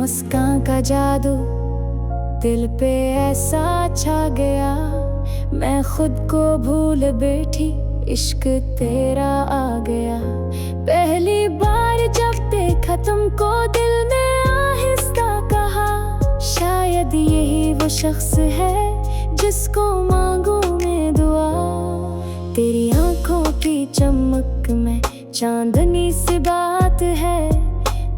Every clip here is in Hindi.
मुस्कान का जादू दिल पे ऐसा छा गया, मैं खुद को भूल बैठी, इश्क तेरा आ गया। पहली बार जब देखा तुमको दिल ने आहिस्ता कहा, शायद यही वो शख्स है जिसको मांगू मैं दुआ। तेरी आंखों की चमक में चांदनी सी बात है,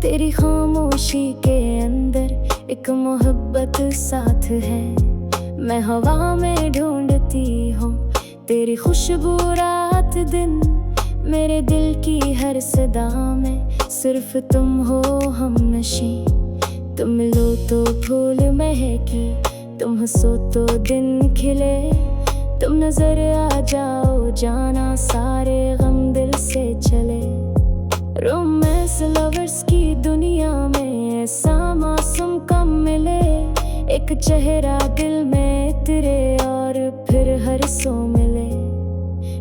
तेरी खामोशी के अंदर एक मोहब्बत साथ है। मैं हवा में ढूंढती हूँ तेरी खुशबू रात दिन, मेरे दिल की हर सदा में सिर्फ तुम हो हमनशी। तुम मिलो तो फूल महके, तुम हंसो तो दिन खिले, तुम नजर आ जाओ जाना सारे गम दिल से चले। रोमांस लवर्स की दुनिया में ऐसा मौसम कम मिले, एक चेहरा दिल में तेरे और फिर हर सो मिले।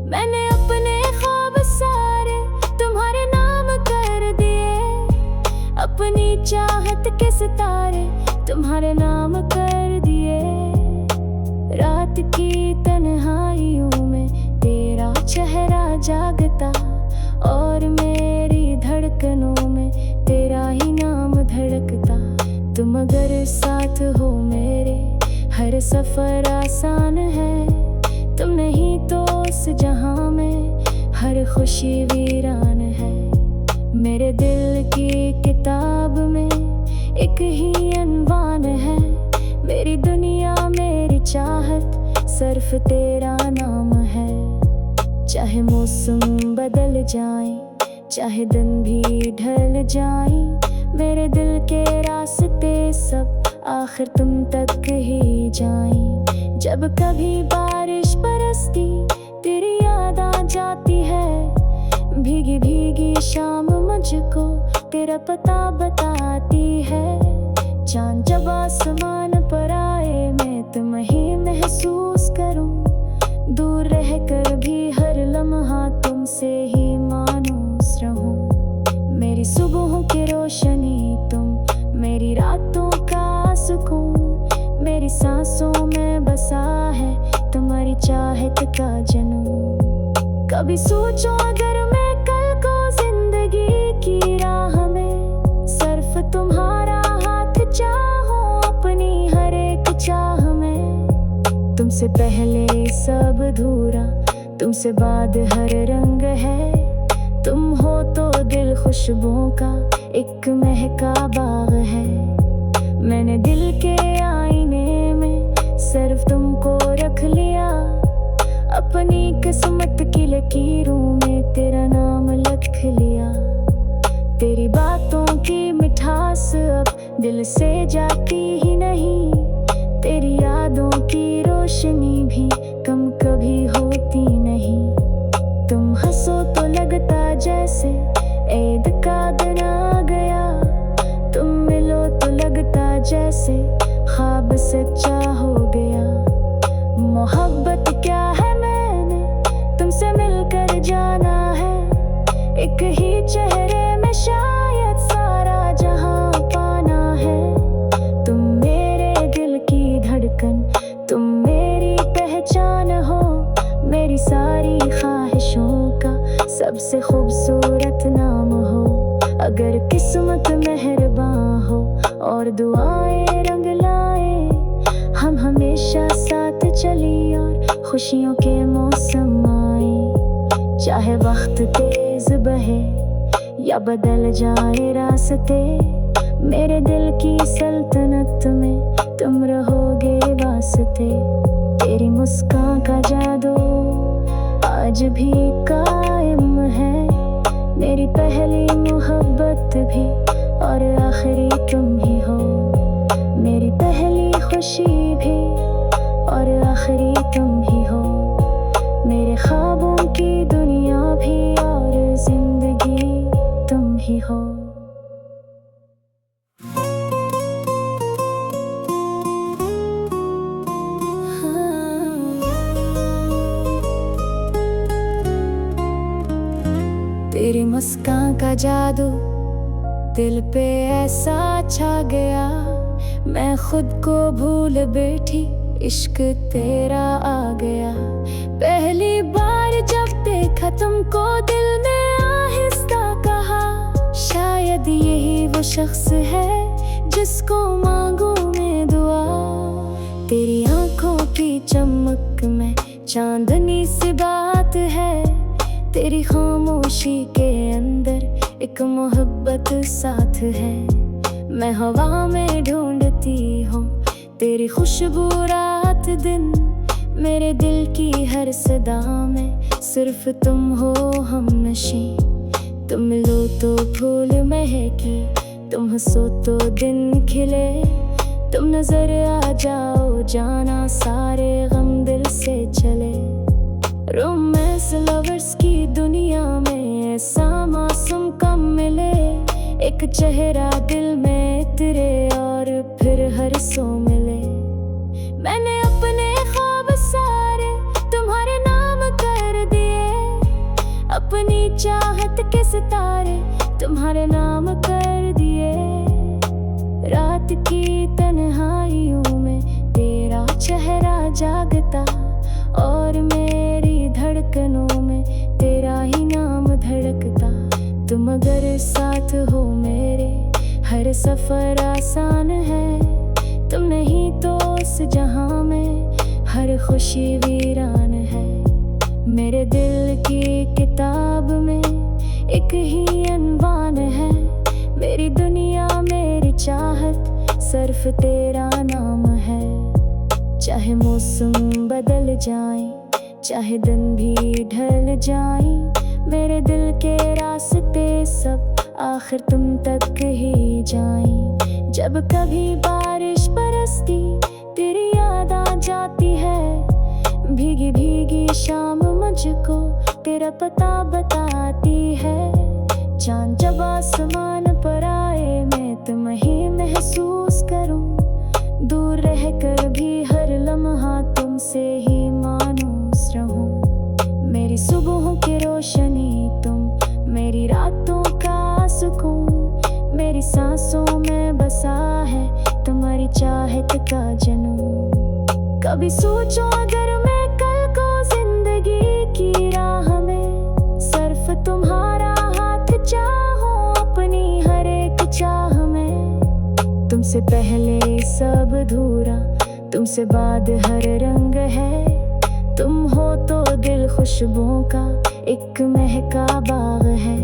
मैंने अपने ख्वाब सारे तुम्हारे नाम कर दिए, अपनी चाहत के सितारे तुम्हारे नाम कर दिए। रात की तन्हाइयों में तेरा चेहरा जागता, और मेरी धड़कनों में तेरा ही नाम धड़कता। तुम अगर साथ हो मेरे हर सफर आसान है, तुम नहीं तो उस जहां में हर खुशी वीरान है। मेरे दिल की किताब में एक ही अनवान है, मेरी दुनिया मेरी चाहत सिर्फ तेरा नाम है। चाहे मौसम बदल जाए, चाहे दिन भी ढल जाए, मेरे दिल के रास्ते सब आखिर तुम तक ही जाएं। जब कभी बारिश बरसती तेरी याद आ जाती है, भीगी भीगी शाम मुझको तेरा पता बताती है। चांद जब आसमान पर आए मैं तुम ही महसूस करूं, दूर रहकर भी हर लम्हा तुमसे ही मानूस रहूं। मेरी सुबहों की रोशनी तुम, मेरी रातों का सुकून, मेरी सांसों में बसा है तुम्हारी चाहत का जुनून। कभी सोचो अगर मैं कल को जिंदगी की राह में सिर्फ तुम्हारा हाथ चाहूं अपनी हर एक चाह में। तुमसे पहले सब अधूरा, तुमसे बाद हर रंग है, तुम हो तो दिल खुशबुओं का एक महका बाग है। मैंने दिल के आईने में सिर्फ तुमको रख लिया, अपनी किस्मत की लकीरों में तेरा नाम लिख लिया। तेरी बातों की मिठास अब दिल से जाती ही नहीं, तेरी यादों की रोशनी भी कम कभी होती नहीं। तुम हंसो तो लगता जैसे ईद का दिन आ गया, तुम मिलो तो लगता जैसे ख्वाब सच्चा हो गया। मोहब्बत क्या है मैंने तुमसे मिलकर जाना है, एक ही चेहरे में शायद सारा जहां पाना है। तुम मेरे दिल की धड़कन, तुम मेरी पहचान हो, मेरी सारी ख्वाहिशों का सबसे खूबसूरत नाम हो। अगर किस्मत मेहरबान हो और दुआएं रंग लाए, हम हमेशा साथ चली और खुशियों के मौसम आए। चाहे वक्त तेज बहे या बदल जाए रास्ते, मेरे दिल की सल्तनत में तुम रहोगे वास्ते। तेरी मुस्कान का जादू आज भी कायम है, मेरी पहली मोहब्बत भी और आखिरी तुम ही हो। मेरी पहली खुशी भी और आखिरी तुम ही हो, मेरे ख्वाबों की दुनिया भी और जिंदगी तुम ही हो। तेरी मुस्कान का जादू दिल पे ऐसा छा गया, मैं खुद को भूल बैठी, इश्क तेरा आ गया। पहली बार जब देखा तुमको दिल ने आहिस्ता कहा, शायद यही वो शख्स है जिसको मांगू मैं दुआ। तेरी आंखों की चमक में चांदनी सी बात है, तेरी खामोशी के अंदर एक मोहब्बत साथ है। मैं हवा में ढूंढती हूँ तेरी खुशबू रात दिन, मेरे दिल की हर सदा में सिर्फ तुम हो हमनशी। तुम मिलो तो फूल महके, तुम हंसो तो दिन खिले, तुम नजर आ जाओ जाना सारे गम दिल से चले। रोमांस लवर्स की दुनिया में ऐसा मासूम कम मिले, एक चेहरा दिल में तेरे और फिर हर सो मिले। मैंने अपने ख्वाब सारे तुम्हारे नाम कर दिए, अपनी चाहत के सितारे तुम्हारे नाम कर दिए। रात की तन्हाइयों में तेरा चेहरा जागता, और मेरी धड़कनों में तेरा ही नाम धड़कता। तुम अगर साथ हो मेरे हर सफर आसान है, तुम नहीं तो उस जहां में हर खुशी वीरान है। मेरे दिल की किताब में एक ही अनवान है, मेरी दुनिया मेरी चाहत सिर्फ तेरा नाम है। चाहे मौसम बदल जाए, चाहे दिन भी ढल जाए, मेरे दिल के रास्ते सब आखिर तुम तक ही जाएं। जब कभी बारिश बरसती तेरी याद आ जाती है, भीगी भीगी शाम मुझको तेरा पता बताती है। चांद जब आसमान पर आए मैं तुम ही महसूस करूं, दूर रहकर भी हर लम्हा तुमसे ही मानूस रहूं। मेरी सुबहों की रोशनी तुम, मेरी रातों का सुकून, मेरी सांसों में बसा है तुम्हारी चाहत का जुनून। कभी सोचो अगर मैं कल को जिंदगी की राह में सिर्फ तुम्हारा हाथ चाहूं अपनी हर एक चाह में। तुमसे पहले सब अधूरा, तुमसे बाद हर रंग है। तुम हो तो दिल खुशबुओं का एक महका बाग है।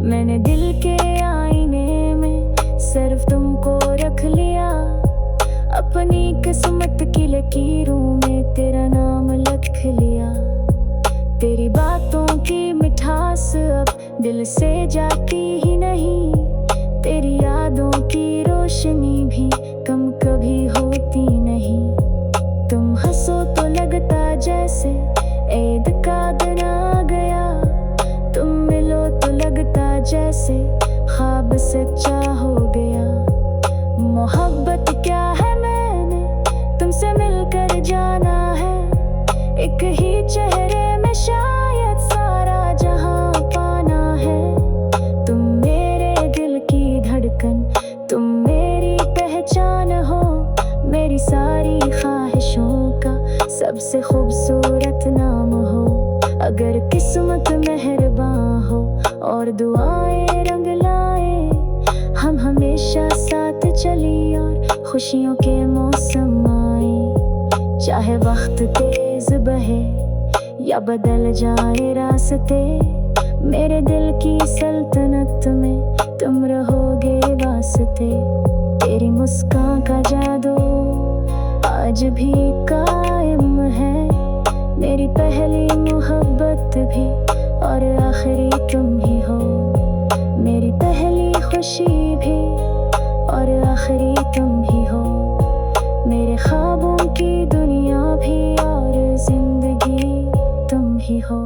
मैंने दिल के आईने में सिर्फ तुमको रख लिया, अपनी किस्मत की लकीरों में तेरा नाम लिख लिया। तेरी बातों की मिठास अब दिल से जाती ही नहीं, तेरी यादों की रोशनी भी कम कभी होती नहीं। तुम हंसो तो लगता जैसे ईद का दिन आ गया, तुम मिलो तो लगता जैसे ख्वाब सच्चा हो गया। मोहब्बत क्या है मैंने तुमसे मिलकर जाना है, एक ही चेहरे में शायद सारा जहां पाना है। तुम मेरे दिल की धड़कन, तुम मेरी पहचान हो, मेरी सारी ख्वाहिशों का सबसे खूबसूरत नाम हो। अगर किस्मत मेहरबान हो और दुआएं रंग लाए, हम हमेशा साथ चली और खुशियों के मौसम आए। चाहे वक्त तेज बहे या बदल जाए रास्ते, मेरे दिल की सल्तनत में तुम रहोगे वास्ते। तेरी मुस्कान का जादू आज भी कायम है, मेरी पहली मोहब्बत भी और आखिरी तुम ही हो। मेरी पहली खुशी भी और आखिरी तुम ही हो, मेरे ख्वाबों की दुनिया भी और जिंदगी तुम ही हो।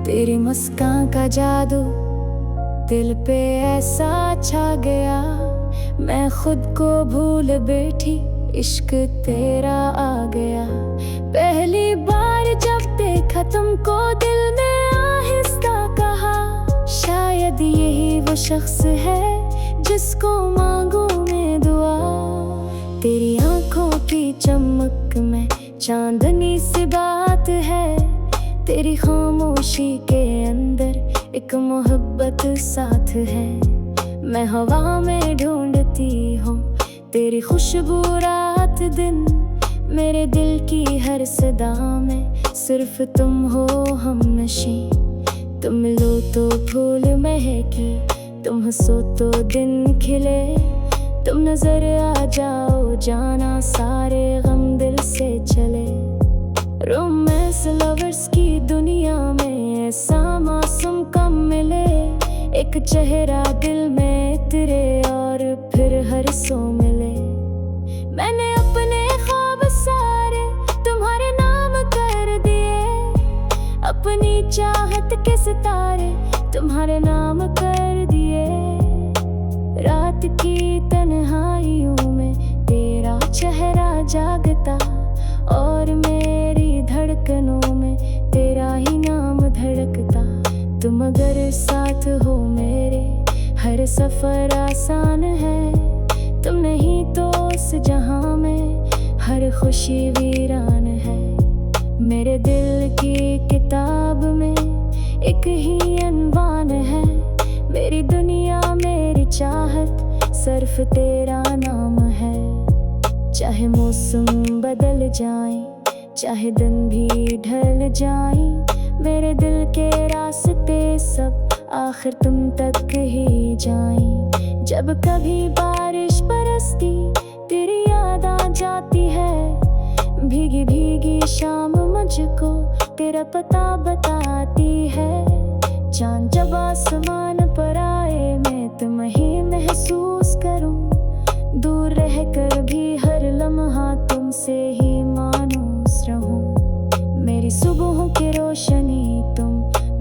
तेरी मुस्कान का जादू दिल पे ऐसा छा गया, मैं खुद को भूल बैठी, इश्क तेरा आ गया। पहली बार जब देखा तुमको दिल ने आहिस्ता कहा, शायद यही वो शख्स है जिसको मांगू मैं दुआ। तेरी आंखों की चमक में चांदनी सी बात है, तेरी खामोशी के अंदर एक मोहब्बत साथ है। मैं हवा में ढूंढती हूँ तेरी खुशबू रात दिन, मेरे दिल की हर सदा में सिर्फ तुम हो हमनशी। तुम मिलो तो फूल महके, तुम हंसो तो दिन खिले, तुम नजर आ जाओ जाना सारे गम दिल से चले। रोमांस लवर्स की दुनिया में ऐसा मौसम कम मिले, एक चेहरा दिल में तेरे और फिर हर सो मिले। मैंने अपने ख्वाब सारे तुम्हारे नाम कर दिए, अपनी चाहत के सितारे तुम्हारे नाम कर दिए। रात की तन्हाइयों में तेरा चेहरा जागता, और मेरी धड़कनों में तेरा ही नाम धड़कता। तुम अगर साथ हो मेरे हर सफर आसान है, तुम नहीं तो उस जहां में हर खुशी वीरान है। मेरे दिल की किताब में एक ही अनवान है, मेरी दुनिया मेरी चाहत सिर्फ तेरा नाम है। चाहे मौसम बदल जाए, चाहे दिन भी ढल जाए, मेरे दिल के रास्ते सब आखिर तुम तक ही जाएं। जब कभी बारिश बरसती तेरी याद आ जाती है, भीगी भीगी शाम मुझको तेरा पता बताती है। चांद जब आसमान पर आए मैं तुम ही महसूस करूं, दूर रह कर भी हर लम्हा तुमसे ही मानूस रहूं। मेरी सुबहों की रोशनी तुम,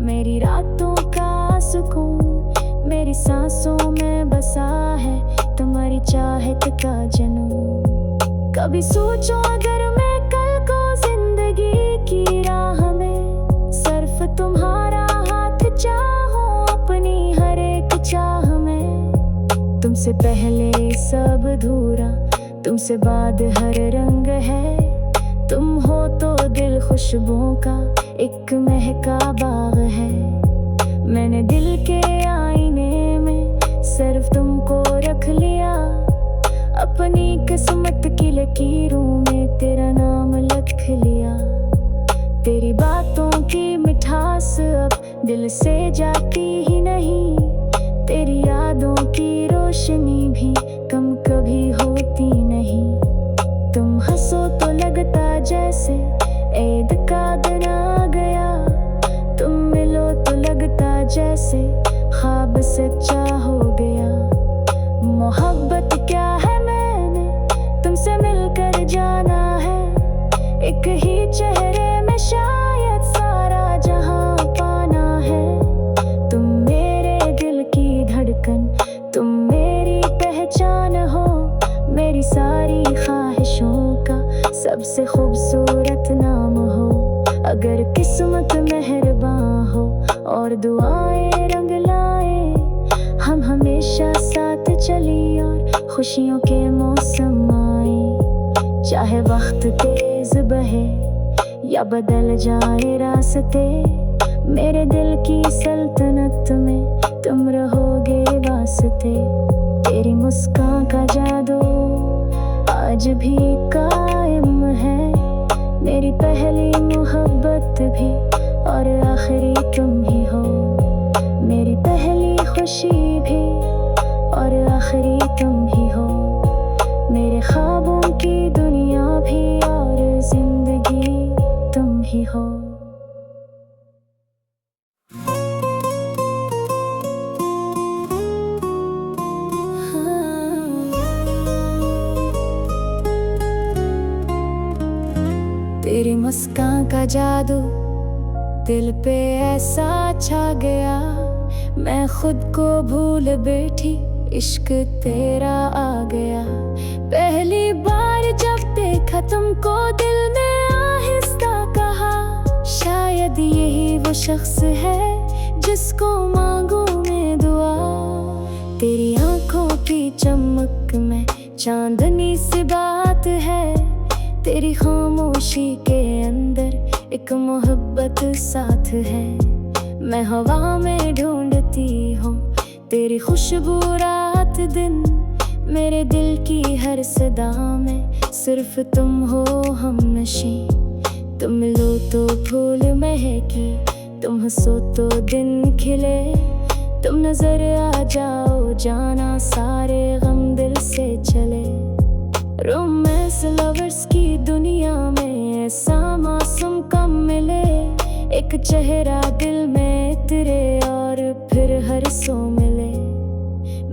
मेरी रातों का सुकून, मेरी सांसों में बसा है तुम्हारी चाहत का जुनून। कभी सोचो अगर मैं कल को जिंदगी की राह में सिर्फ तुम्हारा हाथ चाहूं अपनी हर एक चाह में। तुमसे पहले सब अधूरा, तुमसे बाद हर रंग है, तुम हो तो दिल खुशबुओं का एक महका बाग है। मैंने दिल के आईने में सिर्फ तुमको रख लिया, अपनी किस्मत की लकीरों में तेरा नाम लिख लिया। तेरी बातों की मिठास अब दिल से जाती ही नहीं, तेरी यादों की रोशनी भी कम कभी होती नहीं। तुम हंसो तो लगता जैसे ईद का दिन आ गया, तुम मिलो तो लगता जैसे ख्वाब सच्चा हो गया। मोहब्बत क्या है मैंने तुमसे मिलकर जाना है, एक ही चेहरे में शायद सारा जहां पाना है। तुम मेरे दिल की धड़कन, तुम मेरी पहचान हो, मेरी सारी ख्वाहिशों का सबसे खूबसूरत नाम हो। अगर किस्मत मेहरबान हो और दुआएं रंग लाए, हम हमेशा साथ चली और खुशियों के मौसम आए। चाहे वक्त तेज बहे या बदल जाए रास्ते, मेरे दिल की सल्तनत में तुम रहोगे वास्ते। तेरी मुस्कान का जादू आज भी कायम है, मेरी पहली मोहब्बत भी और आखिरी तुम ही हो। मेरी पहली खुशी भी और आखिरी तुम ही हो, मेरे ख्वाबों की दुनिया भी और जिंदगी तुम ही हो। तेरी मुस्कान का जादू दिल पे ऐसा छा गया, मैं खुद को भूल बैठी, इश्क तेरा आ गया। पहली बार जब देखा तुमको दिल ने आहिस्ता कहा, शायद यही वो शख्स है जिसको मांगू मैं दुआ। तेरी आंखों की चमक में चांदनी सी बात है, तेरी खामोशी के अंदर एक मोहब्बत साथ है। मैं हवा में ढूंढती हूँ तेरी खुशबू रात दिन, मेरे दिल की हर सदा में सिर्फ तुम हो हमनशी। तुम मिलो तो फूल महके, तुम हंसो तो दिन खिले, तुम नजर आ जाओ जाना सारे गम दिल से चले। रोमांस लवर्स की दुनिया में ऐसा मौसम कम मिले, एक चेहरा दिल में तेरे और फिर हर सो मिले।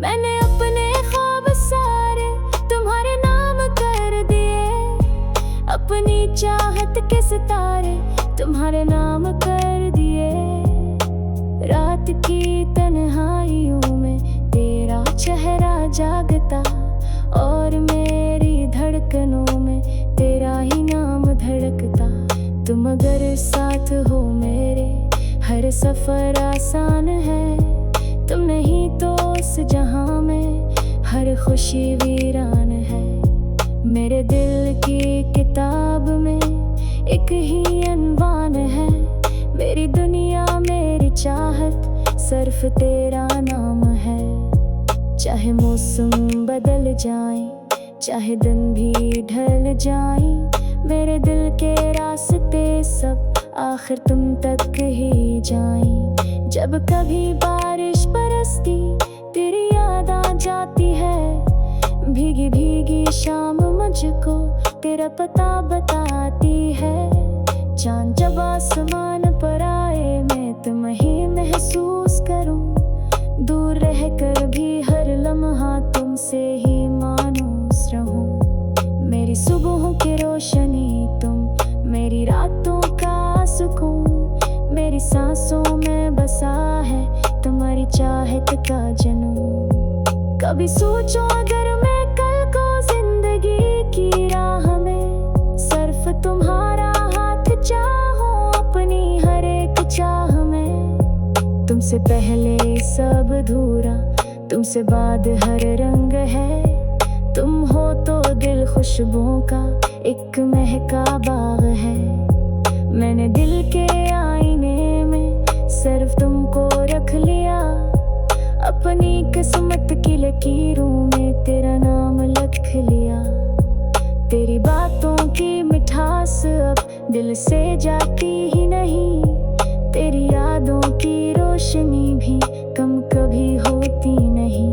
मैंने अपने ख्वाब सारे तुम्हारे नाम कर दिए, अपनी चाहत के सितारे तुम्हारे नाम कर दिए। रात की तन्हाइयों में तेरा चेहरा जागता, और मेरी धड़कनों में तेरा ही नाम धड़कता। तुम अगर साथ हो मेरे हर सफर आसान है, तुम नहीं तो उस जहां में हर खुशी वीरान है। मेरे दिल की किताब में एक ही अनवान है, मेरी दुनिया मेरी चाहत सिर्फ तेरा नाम है। चाहे मौसम बदल जाए, चाहे दिन भी ढल जाए, मेरे दिल के रास्ते सब आखिर तुम तक ही जाएं। जब कभी बारिश बरसती तेरी याद आ जाती है, भीगी भीगी शाम मुझको तेरा पता बताती है। चांद जब आसमान पर आए मैं तुम ही महसूस करूं, दूर रह कर भी हर लम्हा तुमसे ही मानूस रहूं। मेरी सुबहों की रोशनी तुम, मेरी रातों का सुकून, मेरी सांसों में बसा है तुम्हारी चाहत का जुनून। कभी सोचो अगर मैं कल को जिंदगी की राह में सिर्फ तुम्हारा हाथ चाहूं अपनी हर एक चाह में। तुमसे पहले सब अधूरा, तुमसे बाद हर रंग है। तुम हो तो दिल खुशबुओं का एक महका बाग है। मैंने दिल के आईने में सिर्फ तुमको रख लिया, अपनी किस्मत की लकीरों में तेरा नाम लिख लिया। तेरी बातों की मिठास अब दिल से जाती ही नहीं, तेरी यादों की रोशनी भी कम कभी होती नहीं।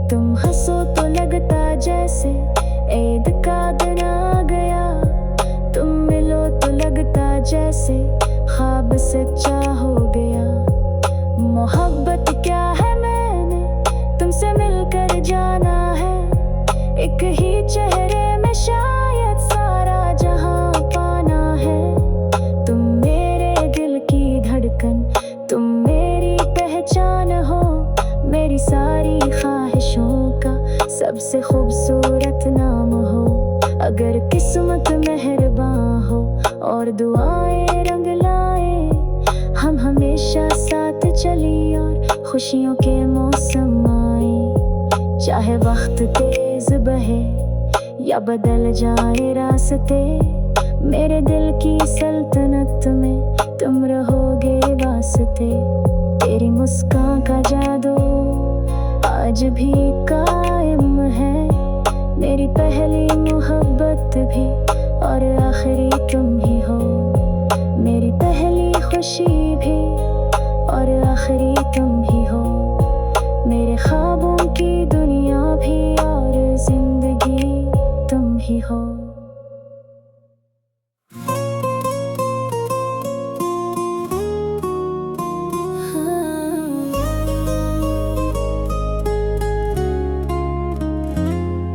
तुम हंसो तो लगता जैसे ईद का दिन आ गया, तुम मिलो तो लगता जैसे ख्वाब सच्चा हो गया। मोहब्बत क्या है मैंने तुमसे मिलकर जाना है, एक ही चेहरे में शायद सारा जहां पाना है। तुम मेरे दिल की धड़कन, तुम मेरी पहचान हो, मेरी सारी ख्वाहिशों का सबसे खूबसूरत नाम हो। अगर किस्मत मेहरबान हो और दुआएं रंग लाए, हम हमेशा साथ चली और खुशियों के मौसम आए। चाहे वक्त तेज बहे या बदल जाए रास्ते, मेरे दिल की सल्तनत में तुम रहोगे वास्ते। तेरी मुस्कान का जादू आज भी कायम है, मेरी पहली मोहब्बत भी और आखिरी तुम ही हो। मेरी पहली खुशी भी और आखिरी तुम ही हो, मेरे ख्वाबों की दुनिया भी और जिंदगी तुम ही हो।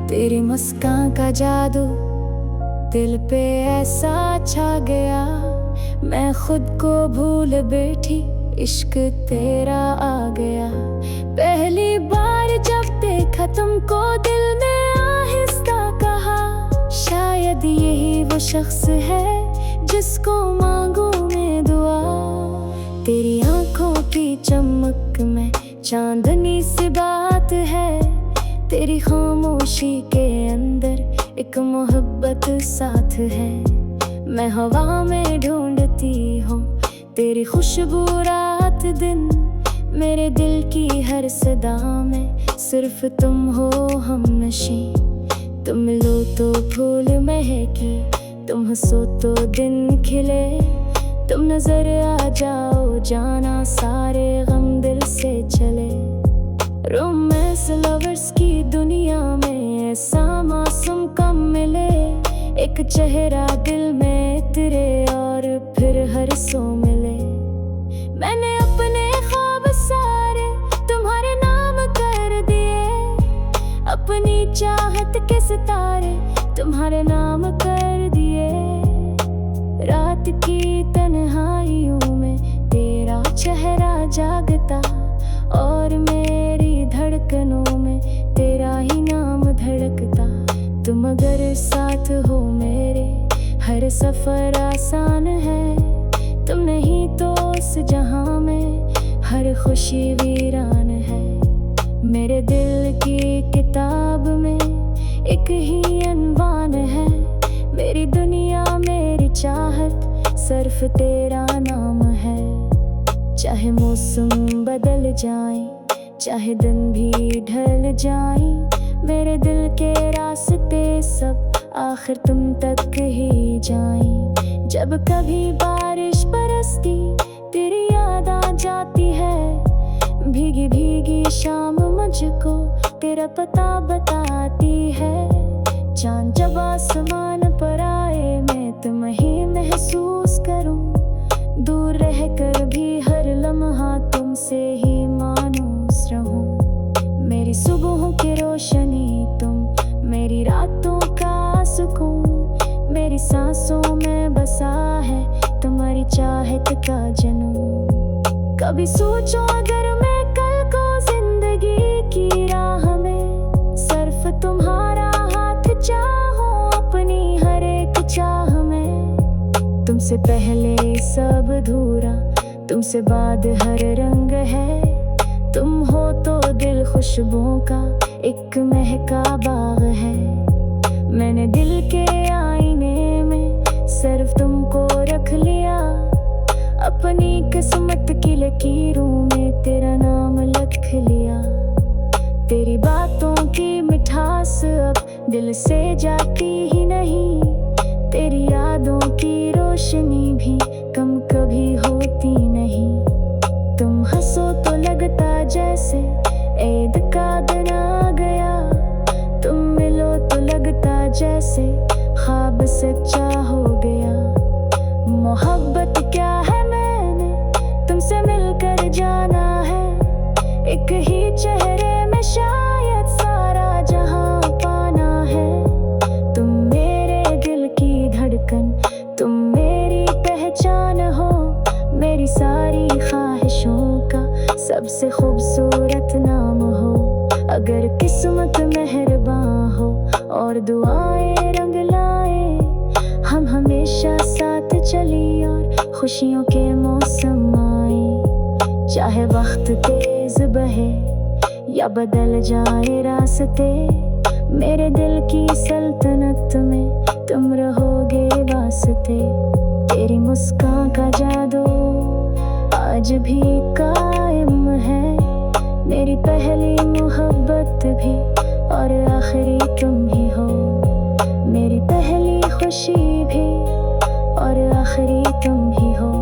तेरी मुस्कान का जादू दिल पे ऐसा छा गया, मैं खुद को भूल बैठी, इश्क तेरा आ गया। पहली बार बार जब देखा तुमको दिल ने आहिस्ता कहा, शायद यही वो शख्स है जिसको मांगू मैं दुआ। तेरी आंखों की चमक में चांदनी सी बात है, तेरी खामोशी के अंदर एक मोहब्बत साथ है। मैं हवा में ढूंढती हूँ तेरी खुशबू रात दिन, मेरे दिल की हर सदा में सिर्फ तुम हो हमनशी। तुम मिलो तो फूल महके, तुम हंसो तो दिन खिले, तुम नजर आ जाओ जाना सारे गम दिल से चले। रोमांस लवर्स की दुनिया में ऐसा मासूम कम मिले, एक चेहरा दिल में तेरे और फिर हर सो मिले। मैंने अपने ख्वाब सारे तुम्हारे नाम कर दिए, अपनी चाहत के सितारे तुम्हारे नाम कर दिए। रात की तन्हाइयों में तेरा चेहरा जागता, और मेरी धड़कनों में तेरा ही नाम धड़कता। तुम अगर साथ हो मेरे हर सफर आसान है, तुम नहीं तो उस जहां में हर खुशी वीरान है। मेरे दिल की किताब में एक ही अनवान है, मेरी दुनिया मेरी चाहत सिर्फ तेरा नाम है। चाहे मौसम बदल जाए, चाहे दिन भी ढल जाए, मेरे दिल के रास्ते सब आखिर तुम तक ही जाएं। जब कभी बारिश बरसती तेरी याद आ जाती है, भीगी भीगी शाम मुझको तेरा पता बताती है। चांद जब आसमान पर आए मैं तुम ही महसूस करूं, दूर रहकर भी हर लम्हा तुमसे ही मानूस रहूं। मेरी सुबहों की रोशनी तुम, मेरी रातों का सुकून, मेरी सांसों में बसा है तुम्हारी चाहत का जुनून। कभी सोचो अगर मैं कल को जिंदगी की राह में सिर्फ तुम्हारा हाथ चाहूं अपनी हर एक चाह में। तुमसे पहले सब अधूरा, तुमसे बाद हर रंग है। तुम हो तो दिल खुशबुओं का एक महका बाग है। मैंने दिल के आईने में सिर्फ तुमको रख लिया, अपनी किस्मत की लकीरों में तेरा नाम लिख लिया। तेरी बातों की मिठास अब दिल से जाती ही नहीं, तेरी यादों की रोशनी भी कम कभी होती नहीं। तुम हंसो तो लगता जैसे ईद का दिन आ गया, तुम मिलो तो लगता जैसे ख्वाब सच्चा हो गया। मोहब्बत क्या है मैंने तुमसे मिलकर जाना है, एक ही चेहरे में शायद सारा जहां पाना है। तुम मेरे दिल की धड़कन, तुम मेरी पहचान हो, मेरी सारी ख्वाहिशों का सबसे खूबसूरत नाम हो। अगर किस्मत मेहरबान हो और दुआएं रंग लाए, हम हमेशा साथ चली और खुशियों के मौसम आए। चाहे वक्त तेज बहे या बदल जाए रास्ते, मेरे दिल की सल्तनत में तुम रहोगे वास्ते। तेरी मुस्कान का जादू आज भी कायम है, मेरी पहली मोहब्बत भी और आखिरी तुम ही हो। मेरी पहली खुशी भी और आखिरी तुम ही हो,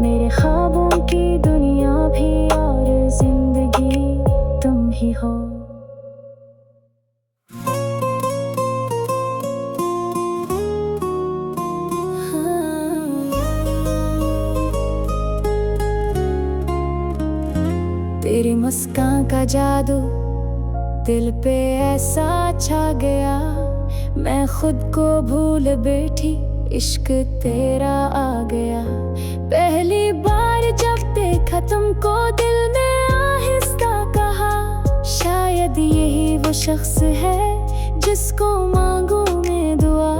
मेरे ख्वाबों की दुनिया भी और जिंदगी तुम ही हो। तेरी मुस्कान का जादू दिल पे ऐसा छा गया, मैं खुद को भूल बैठी इश्क तेरा आ गया। पहली बार जब देखा तुमको दिल ने आहिस्ता कहा, वो शख्स है जिसको मांगू मैं दुआ।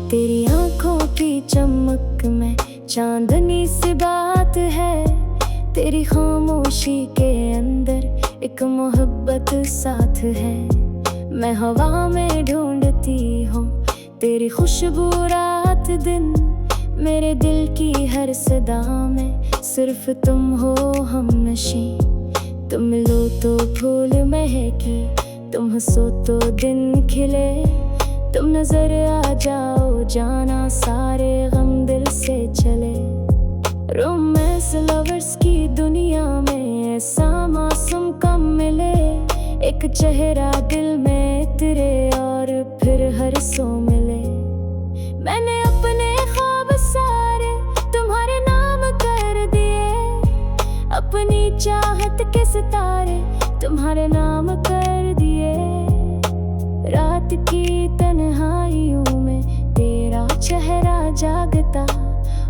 तेरी आंखों की चमक में चांदनी सी बात है, तेरी खामोशी के अंदर एक मोहब्बत साथ है। मैं हवा में ढूंढती हूँ तेरी खुशबू रात दिन, मेरे दिल की हर सदा में सिर्फ तुम हो हमनशी। तुम मिलो तो फूल महके, तुम हंसो तो दिन खिले, तुम नजर आ जाओ जाना सारे गम दिल से चले। रोमांस लवर्स की दुनिया में ऐसा मौसम कम मिले, एक चेहरा दिल में तेरे और फिर हर सो मिले। मैंने अपने ख्वाब सारे तुम्हारे नाम कर दिए, अपनी चाहत के सितारे तुम्हारे नाम कर दिए। रात की तन्हाइयों में तेरा चेहरा जागता,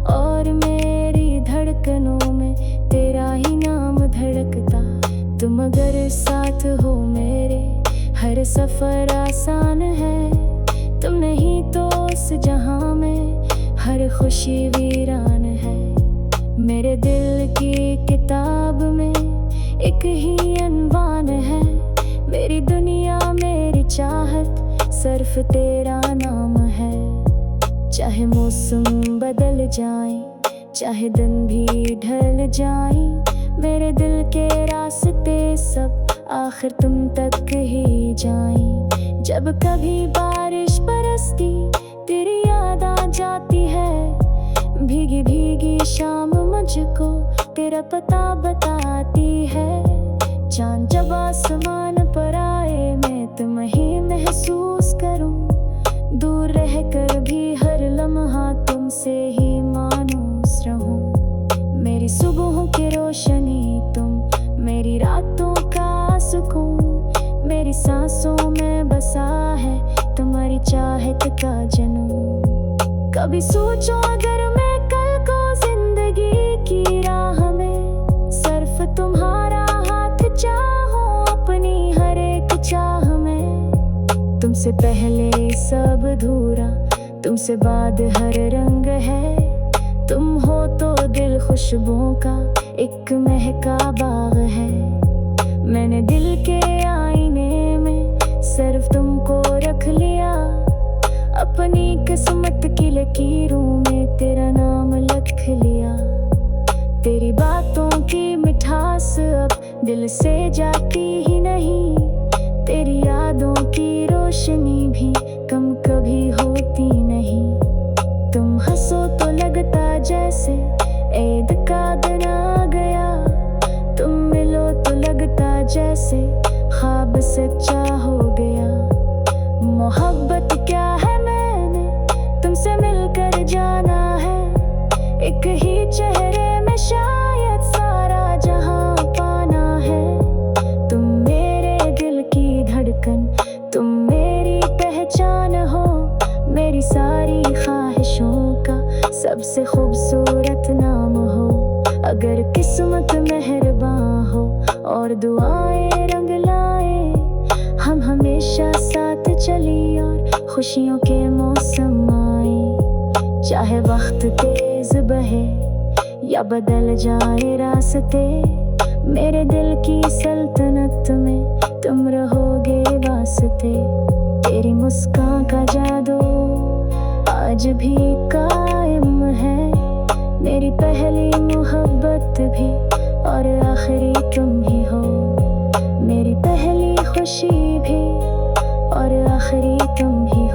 और मेरी धड़कनों में तेरा ही नाम धड़कता। तुम अगर साथ हो मेरे हर सफर आसान है, तुम नहीं तो उस जहां में हर खुशी वीरान है। मेरे दिल की किताब में एक ही अनवान है, मेरी दुनिया मेरी चाहत सिर्फ तेरा नाम है। चाहे मौसम बदल जाए, चाहे दिन भी ढल जाए, मेरे दिल के रास्ते सब आखिर तुम तक ही जाएं। जब कभी बारिश बरसती तेरी याद आ जाती है, भीगी भीगी शाम मुझको तेरा पता बताती है। चांद जब आसमान पर आए मैं तुम ही महसूस करूं, दूर रहकर भी हर लम्हा तुमसे ही मानूस रहूं। मेरी सुबहों की रोशनी तुम, मेरी रातों का सुकून, मेरी सांसों में बसा है तुम्हारी चाहत का जुनून। कभी सोचो अगर मैं कल को जिंदगी की राह में सिर्फ तुम्हारा हाथ चाहूं अपनी हर एक चाह में। तुमसे पहले सब अधूरा, तुमसे बाद हर रंग है। तुम हो तो दिल खुशबुओं का एक महका बाग है। मैंने दिल के आईने में सिर्फ तुमको रख लिया, अपनी किस्मत की लकीरों में तेरा नाम लिख लिया। तेरी बातों की मिठास अब दिल से जाती ही नहीं, तेरी यादों की रोशनी भी कम कभी होती नहीं। तुम हंसो तो लगता जैसे ईद का दिन आ गया, तुम मिलो तो लगता जैसे ख्वाब सच्चा हो गया। मोहब्बत क्या है मैंने तुमसे मिलकर जाना है, एक ही चेहरे में शायद सारा जहां पाना है। तुम मेरे दिल की धड़कन, तुम मेरी पहचान हो, मेरी सारी ख्वाहिशों का सबसे खूबसूरत नाम हो। अगर किस्मत मेहरबान हो और दुआएं रंग लाए, हम हमेशा साथ चली और खुशियों के मौसम आए। चाहे वक्त तेज बहे या बदल जाए रास्ते, मेरे दिल की सल्तनत में तुम रहोगे वास्ते। तेरी मुस्कान का जादू आज भी कायम है, मेरी पहली मोहब्बत भी और आखिरी तुम ही हो। मेरी पहली खुशी भी और आखिरी तुम ही हो।